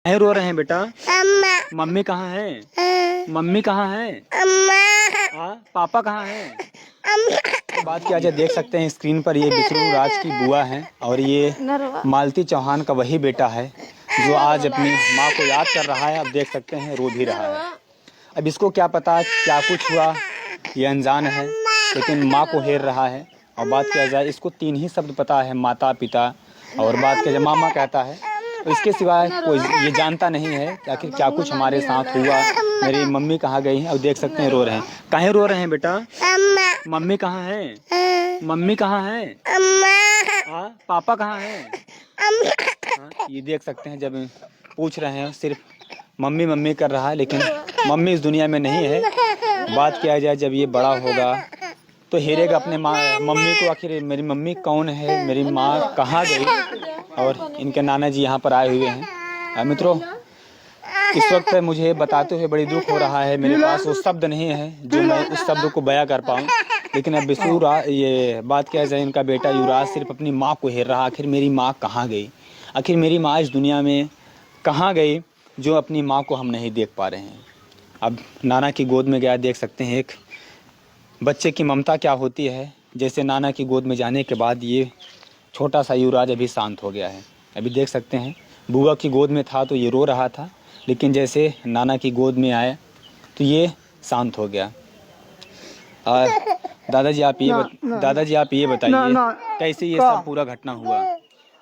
कहीं रो रहे हैं बेटा? अम्मा। मम्मी कहाँ है? मम्मी कहाँ है? अम्मा। पापा कहाँ है? अम्मा। तो बात किया जाए, देख सकते हैं स्क्रीन पर ये बिसरू राज की बुआ है और ये मालती चौहान का वही बेटा है जो आज अपनी माँ को याद कर रहा है। अब देख सकते हैं रो भी रहा है। अब इसको क्या पता क्या कुछ हुआ, ये अनजान है, लेकिन माँ को हेर रहा है। और बात किया जाए, इसको 3 ही शब्द पता है, माता पिता और बात किया जाए मामा कहता है। तो इसके सिवाय कोई ये जानता नहीं है कि आखिर क्या कुछ हमारे साथ हुआ, मेरी मम्मी कहाँ गई हैं। और देख सकते हैं रो रहे हैं। काहे रो रहे हैं बेटा? अम्मा। मम्मी कहाँ है? मम्मी कहाँ है? अम्मा। पापा कहाँ है? अम्मा। ये देख सकते हैं, जब पूछ रहे हैं सिर्फ मम्मी मम्मी कर रहा है, लेकिन मम्मी इस दुनिया में नहीं है। बात किया जाए, जब ये बड़ा होगा तो हेरेगा अपने माँ मम्मी को, आखिर मेरी मम्मी कौन है, मेरी माँ कहाँ गई। और इनके नाना जी यहाँ पर आए हुए हैं। मित्रों, इस वक्त मुझे बताते हुए बड़ी दुख हो रहा है। मेरे पास वो शब्द नहीं है जो मैं उस शब्द को बयां कर पाऊँ। लेकिन अब ये बात किया जाए, इनका बेटा युवराज सिर्फ अपनी माँ को हेर रहा। आखिर मेरी माँ कहाँ गई, आखिर मेरी माँ इस दुनिया में कहाँ गई, जो अपनी माँ को हम नहीं देख पा रहे हैं। अब नाना की गोद में गया, देख सकते हैं एक बच्चे की ममता क्या होती है। जैसे नाना की गोद में जाने के बाद ये छोटा सा युवराज अभी शांत हो गया है। अभी देख सकते हैं बुआ की गोद में था तो ये रो रहा था, लेकिन जैसे नाना की गोद में आया तो ये शांत हो गया। दादाजी आप ये बताइए कैसे ये सब पूरा घटना हुआ?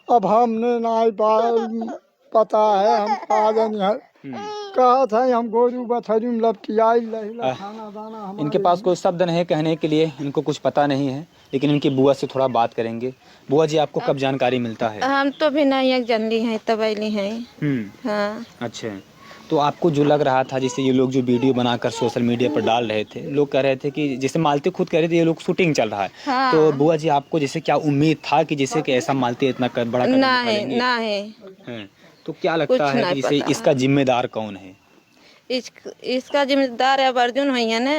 अब हमने ना पता है, हम कागज कहा था हम गोरू बथरी लपटियाई खाना दाना। इनके पास कोई शब्द नहीं कहने के लिए, इनको कुछ पता नहीं है। लेकिन इनकी बुआ से थोड़ा बात करेंगे। बुआ जी, आपको कब जानकारी मिलता है? हम तो भी नहीं जनली हैं, तबैली हैं। हाँ। अच्छा, तो आपको जो लग रहा था, जैसे ये लोग जो वीडियो बनाकर सोशल मीडिया पर डाल रहे थे, लोग कह रहे थे कि जैसे मालती खुद कह रहे थे ये लोग शूटिंग चल रहा है। हाँ। तो बुआ जी, आपको जैसे क्या उम्मीद था कि जैसे कि ऐसा मालती इतना बड़ा कदम ना उठाएंगी? है, ना है। तो क्या लगता है कि जैसे इसका जिम्मेदार कौन है? इसका जिम्मेदार अब अर्जुन भैया ना,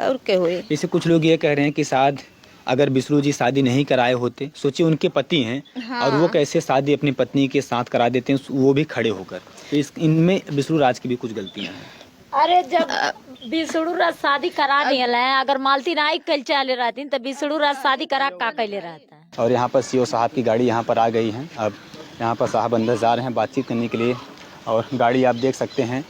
और क्या हुए। जैसे कुछ लोग ये कह रहे हैं कि शायद अगर बिसरू जी शादी नहीं कराए होते, सोचिए उनके पति हैं। हाँ। और वो कैसे शादी अपनी पत्नी के साथ करा देते हैं, वो भी खड़े होकर। तो इनमें बिसरू राज की भी कुछ गलतियां हैं। अरे जब बिसरू राज शादी करा दिया है, अगर मालती ना कल चले रहती तो बिसरू राज शादी करा का कैले रहता है। और यहाँ पर सीओ साहब की गाड़ी यहाँ पर आ गई है। अब यहाँ पर साहब अंदर जा रहे हैं बातचीत करने के लिए। और गाड़ी आप देख सकते हैं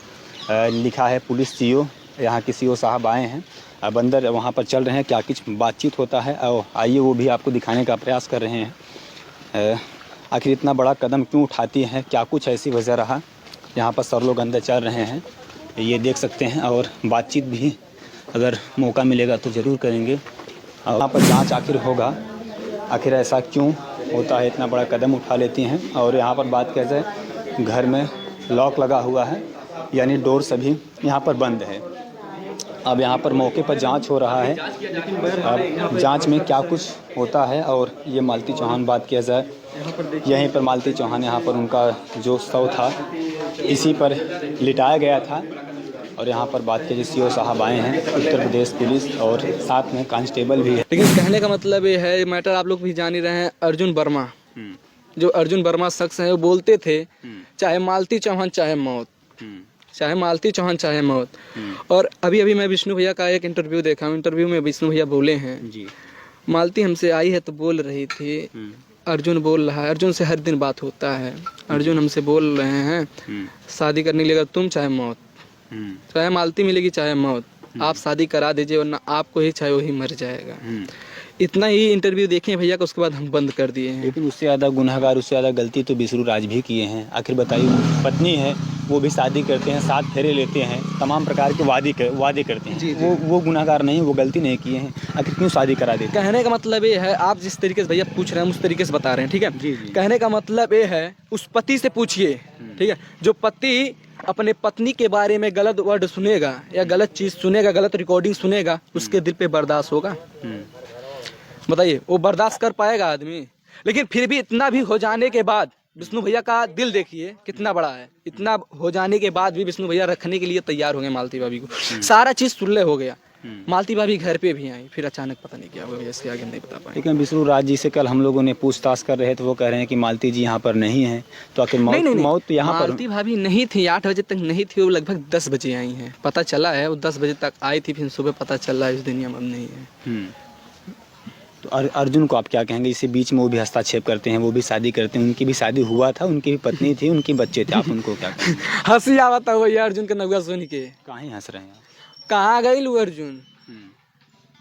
लिखा है पुलिस सीओ, यहाँ के सीओ साहब आए हैं। अब अंदर वहाँ पर चल रहे हैं, क्या कुछ बातचीत होता है और आइए वो भी आपको दिखाने का प्रयास कर रहे हैं। आखिर इतना बड़ा कदम क्यों उठाती हैं, क्या कुछ ऐसी वजह रहा। यहाँ पर सर लोग अंदर चल रहे हैं, ये देख सकते हैं। और बातचीत भी अगर मौका मिलेगा तो ज़रूर करेंगे। और यहाँ पर जाँच आखिर होगा, आखिर ऐसा क्यों होता है, इतना बड़ा कदम उठा लेती हैं। और यहाँ पर बात किया जाए, घर में लॉक लगा हुआ है, यानी डोर सभी यहाँ पर बंद है। अब यहाँ पर मौके पर जांच हो रहा है। अब जांच में क्या कुछ होता है। और ये मालती चौहान, बात किया जाए यहीं पर मालती चौहान, यहाँ पर उनका जो शव था इसी पर लिटाया गया था। और यहाँ पर बात कीजिए सीओ साहब आए हैं, उत्तर प्रदेश पुलिस, और साथ में कांस्टेबल भी है। लेकिन कहने का मतलब ये है, मैटर आप लोग भी जान ही रहे हैं। अर्जुन वर्मा, जो अर्जुन वर्मा शख्स हैं, वो बोलते थे चाहे मालती चौहान चाहे मौत, चाहे मालती चौहान चाहे मौत। और अभी मैं विष्णु भैया का एक इंटरव्यू देखा हूँ। इंटरव्यू में विष्णु भैया बोले हैं जी, मालती हमसे आई है तो बोल रही थी, अर्जुन बोल रहा है, अर्जुन से हर दिन बात होता है, अर्जुन हमसे बोल रहे हैं शादी करने के लिए अगर तुम चाहे मौत, चाहे मालती मिलेगी चाहे मौत, आप शादी करा दीजिए वरना आपको ही चाहे वही मर जाएगा। इतना ही इंटरव्यू देखे भैया का, उसके बाद हम बंद कर दिए हैं। लेकिन उससे ज़्यादा गुनहगार, उससे ज़्यादा गलती तो बिसरू राज भी किए हैं। आखिर बताइए, पत्नी है, वो भी शादी करते हैं, 7 फेरे लेते हैं, तमाम प्रकार के वादे करते हैं। जी। वो गुनहगार नहीं, वो गलती नहीं किए हैं, आखिर क्यों शादी करा देते? कहने का मतलब ये है, आप जिस तरीके से भैया पूछ रहे हैं उस तरीके से बता रहे हैं, ठीक है। जी। कहने का मतलब ये है, उस पति से पूछिए, ठीक है। जो पति अपने पत्नी के बारे में गलत वर्ड सुनेगा या गलत चीज़ सुनेगा, गलत रिकॉर्डिंग सुनेगा, उसके दिल पे बर्दाश्त होगा? बताइए, वो बर्दाश्त कर पाएगा आदमी? लेकिन फिर भी इतना भी हो जाने के बाद विष्णु भैया का दिल देखिए कितना बड़ा है। इतना हो जाने के बाद भी विष्णु भैया रखने के लिए तैयार हो गए मालती भाभी को। सारा चीज़ सुलह हो गया, मालती भाभी घर पे भी आई, फिर अचानक पता नहीं क्या हुआ, इसके आगे नहीं बता पाए। लेकिन विष्णु राज जी से कल हम लोगों ने पूछताछ कर रहे थे, वो कह रहे हैं कि मालती जी यहाँ पर नहीं है, तो आखिर नहीं नहीं मौत तो यहाँ पर। मालती भाभी नहीं थी, 8 बजे तक नहीं थी, वो लगभग 10 बजे आई हैं, पता चला है वो 10 बजे तक आई थी, फिर सुबह पता चला इस दुनिया में अब नहीं है। तो अर्जुन को आप क्या कहेंगे? इसी बीच में वो भी हस्तक्षेप करते हैं, वो भी शादी करते हैं, उनकी भी शादी हुआ था, उनकी भी पत्नी थी, उनके बच्चे थे, आप उनको क्या कहेंगे? हंसी आवता हुआ यार अर्जुन का नगुआ सुन के। कहाँ ही हंस रहे हैं आप? कहाँ गईल वो अर्जुन,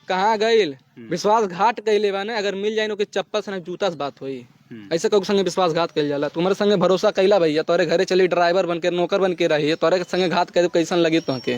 कहाँ गईल? विश्वासघात कैले बा ने, अगर मिल जाए के चप्पल से जूता से बात हुई, ऐसे कभी संगे विश्वासघात कैल जाला? तुम्हारे संगे भरोसा कैला भैया, तोरे घरे चली ड्राइवर बन के नौकर बन के रही, तोरे संगे घात कर कैसन लगी तो के?